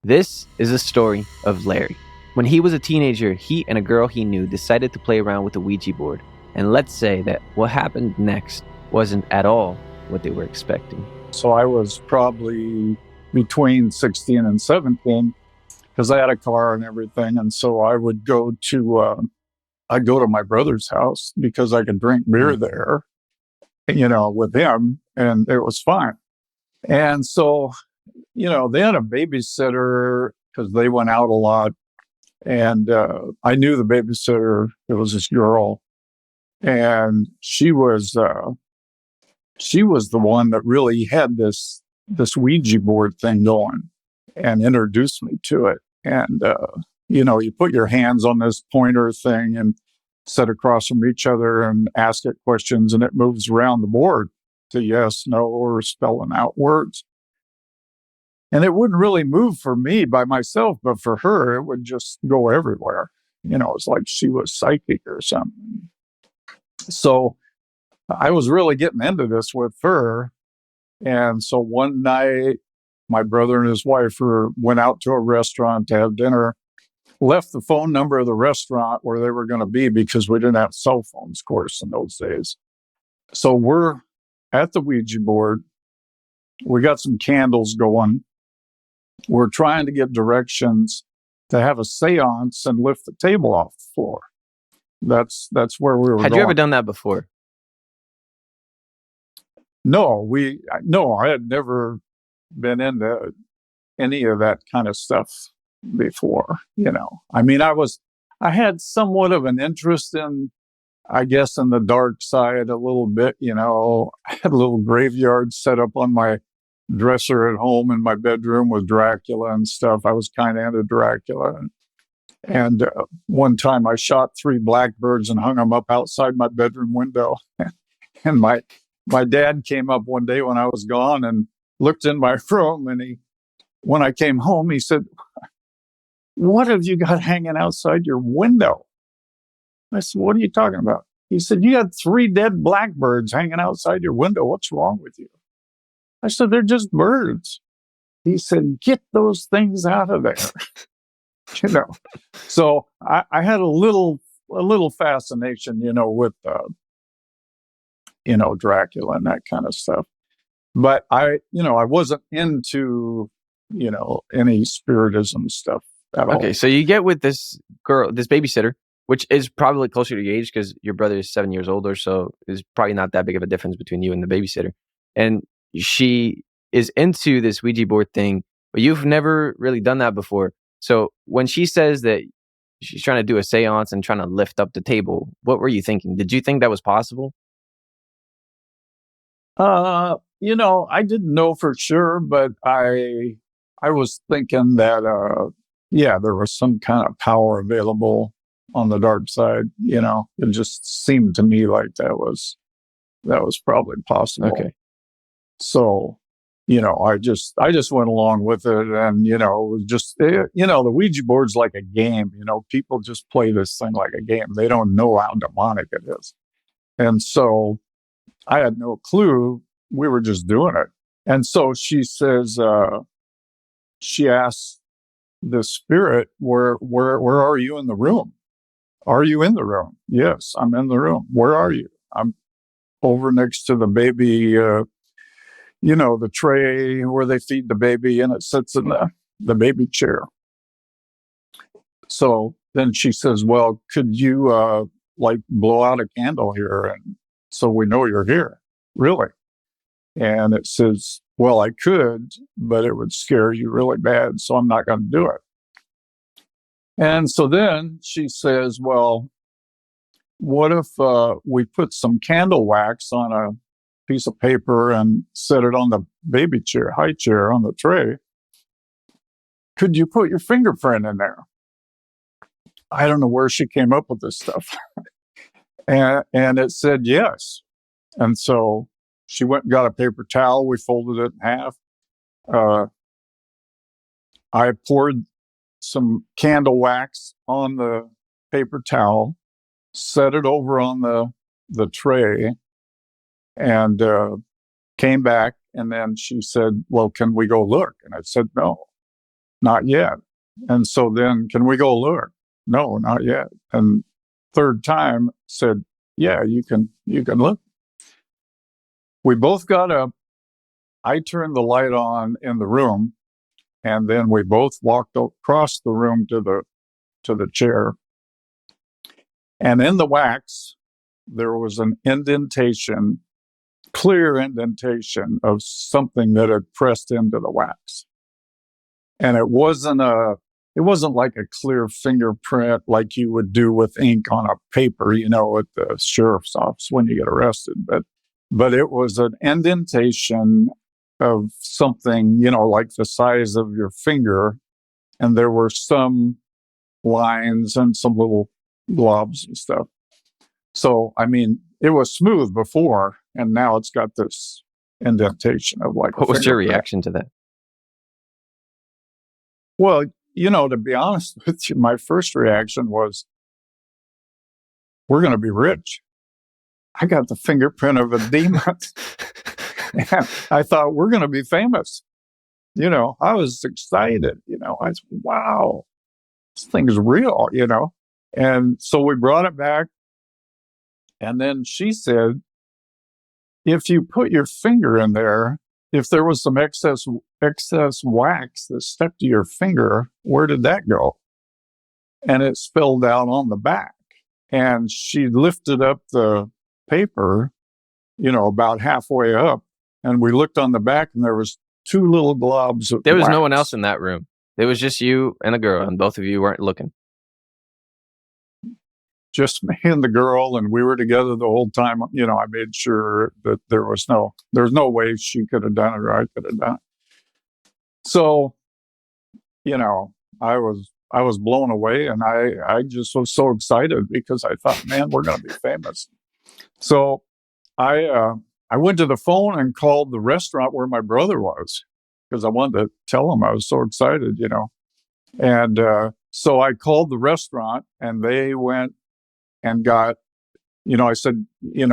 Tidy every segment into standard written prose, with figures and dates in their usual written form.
This is a story of Larry. When he was a teenager, he and a girl he knew decided to play around with the Ouija board. And let's say that what happened next wasn't at all what they were expecting. So I was probably between 16 and 17 because I had a car and everything. And so I would go to, I'd go to my brother's house because I could drink beer there, with him, and it was fine. And so, they had a babysitter because they went out a lot. And I knew the babysitter. It was this girl. And she was the one that really had this Ouija board thing going and introduced me to it. And, you put your hands on this pointer thing and sit across from each other and ask it questions, and it moves around the board to yes, no, or spelling out words. And it wouldn't really move for me by myself, but for her, it would just go everywhere. It's like she was psychic or something. So I was really getting into this with her. And so one night, my brother and his wife went out to a restaurant to have dinner, left the phone number of the restaurant where they were going to be because we didn't have cell phones, of course, in those days. So we're at the Ouija board. We got some candles going. We're trying to get directions to have a seance and lift the table off the floor. That's where we were Had going. you ever done that before? No, I had never been into any of that kind of stuff before, I mean, I had somewhat of an interest in, I guess, in the dark side a little bit, I had a little graveyard set up on my dresser at home in my bedroom with Dracula and stuff. I was kind of into Dracula. And one time I shot 3 blackbirds and hung them up outside my bedroom window. And my dad came up one day when I was gone and looked in my room, and when I came home, he said, "What have you got hanging outside your window?" I said, "What are you talking about?" He said, "You got 3 dead blackbirds hanging outside your window. What's wrong with you?" I said, "They're just birds." He said, "Get those things out of there." So I had a little fascination, with, Dracula and that kind of stuff. But I wasn't into, any spiritism stuff at all. Okay, so you get with this girl, this babysitter, which is probably closer to your age because your brother is 7 years older, so there's probably not that big of a difference between you and the babysitter. And she is into this Ouija board thing, but you've never really done that before. So when she says that she's trying to do a seance and trying to lift up the table, what were you thinking? Did you think that was possible? I didn't know for sure, but I was thinking that, there was some kind of power available on the dark side. It just seemed to me like that was probably possible. Okay. So, I just went along with it, and, it was just, the Ouija board's like a game, people just play this thing like a game. They don't know how demonic it is. And so I had no clue. We were just doing it. And so she says, she asks the spirit, where are you in the room? Are you in the room? Yes, I'm in the room. Where are you? I'm over next to the baby, the tray where they feed the baby, and it sits in the baby chair. So then she says, "Well, could you blow out a candle here, and so we know you're here?" Really? And it says, "Well, I could, but it would scare you really bad, so I'm not going to do it." And so then she says, "Well, what if we put some candle wax on a piece of paper and set it on the baby chair, high chair on the tray? Could you put your fingerprint in there?" I don't know where she came up with this stuff. and it said yes. And so she went and got a paper towel. We folded it in half. I poured some candle wax on the paper towel, set it over on the tray, and came back. And then she said, "Well, can we go look?" And I said, "No, not yet. And so then, can we go look? No, not yet. And third time said, yeah, you can look. We both got up. I turned the light on in the room, and then we both walked across the room to the chair. And in the wax, there was an indentation, clear indentation of something that had pressed into the wax. And it wasn't like a clear fingerprint like you would do with ink on a paper, at the sheriff's office when you get arrested. But it was an indentation of something, like the size of your finger. And there were some lines and some little globs and stuff. So, I mean, it was smooth before, and now it's got this indentation of like. What was your reaction to that? Well, to be honest with you, my first reaction was, we're going to be rich. I got the fingerprint of a demon. And I thought, we're going to be famous. I was excited. I said, wow, this thing's real, And so we brought it back. And then she said, if you put your finger in there, if there was some excess wax that stuck to your finger, where did that go? And it spilled out on the back. And she lifted up the paper, about halfway up. And we looked on the back, and there was two little globs of There was wax. no one else in that room. It was just you and a girl, and both of you weren't looking. Just me and the girl, and we were together the whole time. I made sure that there's no way she could have done it or I could have done it. So, I was blown away, and I just was so excited because I thought, man, we're going to be famous. So I went to the phone and called the restaurant where my brother was because I wanted to tell him I was so excited, And so I called the restaurant, and they went and got, I said, in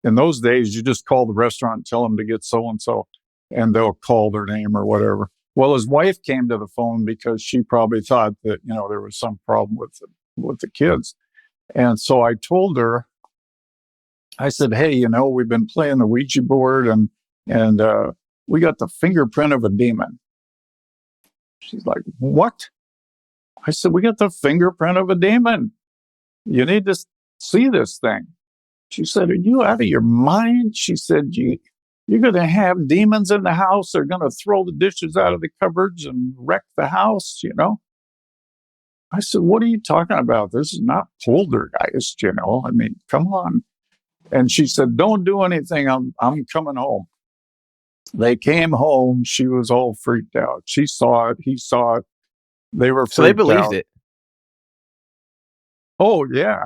those days, you just call the restaurant and tell them to get so-and-so, and they'll call their name or whatever. Well, his wife came to the phone because she probably thought that, there was some problem with the kids. And so I told her, I said, hey, we've been playing the Ouija board, and we got the fingerprint of a demon. She's like, what? I said, we got the fingerprint of a demon. You need to see this thing. She said, are you out of your mind? She said, you're going to have demons in the house. They're going to throw the dishes out of the cupboards and wreck the house, I said, what are you talking about? This is not poltergeist, I mean, come on. And she said, don't do anything. I'm coming home. They came home. She was all freaked out. She saw it. He saw it. They were freaked out. So they believed it. Oh, yeah.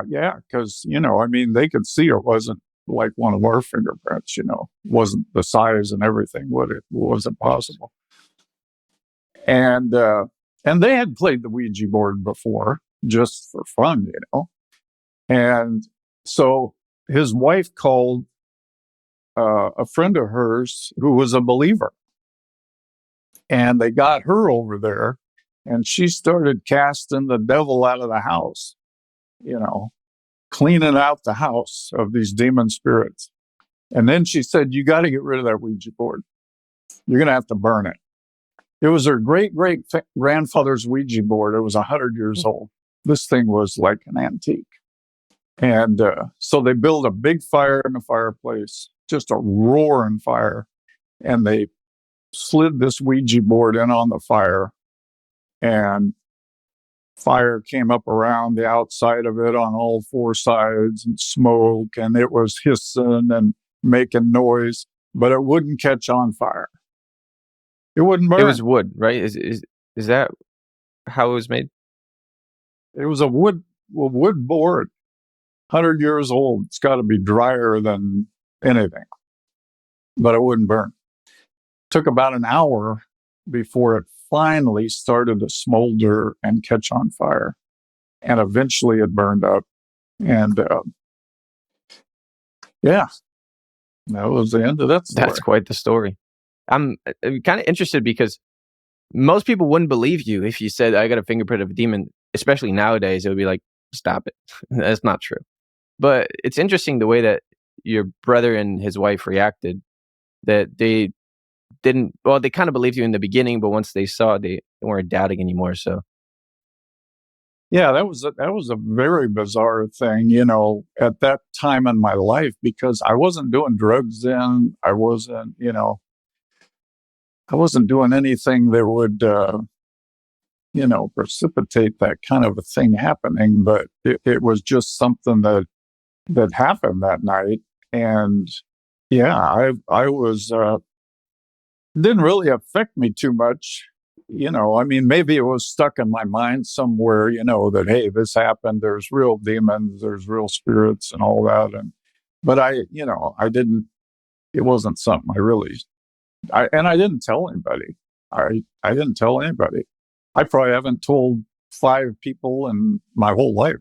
Because, they could see it wasn't like one of our fingerprints, wasn't the size and everything. It wasn't possible. And they had played the Ouija board before just for fun, And so his wife called a friend of hers who was a believer. And they got her over there, and she started casting the devil out of the house. Cleaning out the house of these demon spirits. And then she said, you got to get rid of that Ouija board. You're going to have to burn it. It was her great-great-grandfather's Ouija board. It was 100 years old. This thing was like an antique. And so they built a big fire in the fireplace, just a roaring fire. And they slid this Ouija board in on the fire. And fire came up around the outside of it on all four sides, and smoke, and it was hissing and making noise, but it wouldn't catch on fire. It wouldn't burn. It was wood, right? Is that how it was made? It was a wood board, 100 years old. It's got to be drier than anything, but it wouldn't burn. Took about an hour before it finally started to smolder and catch on fire. And eventually it burned up. And that was the end of that story. That's quite the story. I'm kind of interested because Most people wouldn't believe you if you said, "I got a fingerprint of a demon," especially nowadays, it would be like, "Stop it." That's not true. But it's interesting the way that your brother and his wife reacted, that they didn't well, they kinda believed you in the beginning, but once they saw it, they weren't doubting anymore, so Yeah, that was a very bizarre thing, you know, at that time in my life because I wasn't doing drugs then. I wasn't, you know, I wasn't doing anything that would, you know, precipitate that kind of a thing happening. But it was just something that happened that night, and yeah, I was didn't really affect me too much. You know, I mean, maybe it was stuck in my mind somewhere, you know, that, hey, this happened. There's real demons, there's real spirits and all that. But I, you know, I didn't, it wasn't something I really, and I didn't tell anybody. I didn't tell anybody. I probably haven't told 5 people in my whole life.